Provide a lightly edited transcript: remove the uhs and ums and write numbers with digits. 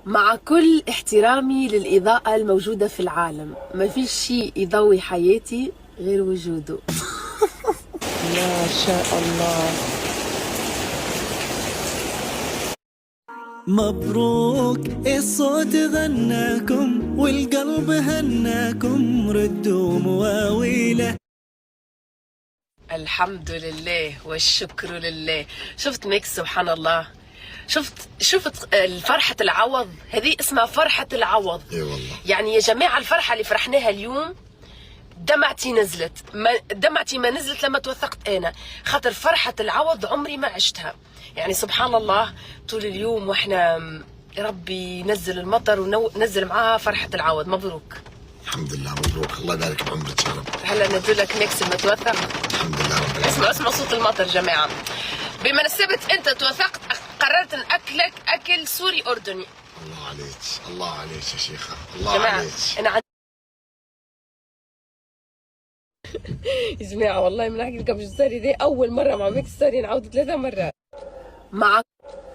مع كل احترامي للإضاءة الموجودة في العالم، ما في شيء يضوي حياتي غير وجوده. ما شاء الله. مبروك الصوت غناكم والقلب هناكم، ردوا مواويله. الحمد لله والشكر لله. شفت ميكس؟ سبحان الله. شفت فرحة العوض، هذه اسمها فرحة العوض. اي والله. يعني يا جماعة الفرحة اللي فرحناها اليوم دمعتي نزلت، دمعتي ما نزلت لما توثقت انا، خاطر فرحة العوض عمري ما عشتها. يعني سبحان الله طول اليوم واحنا يا ربي ينزل المطر ونزل معاها فرحة العوض. مبروك. الحمد لله مبروك، الله يبارك بعمرك يا رب. هلا ندلك ميكس المتوثق. الحمد لله رب العالمين. اسمعوا صوت المطر جماعة. بمناسبة انت توثقت قررت ان اكلك اكل سوري اردني. الله عليك، الله عليك يا شيخة، الله جماعة عليك. انا يا جماعة والله ما نحكي لكم الستوري دي أول مرة مع ميكس ستوري نعاود 3 مرات. مع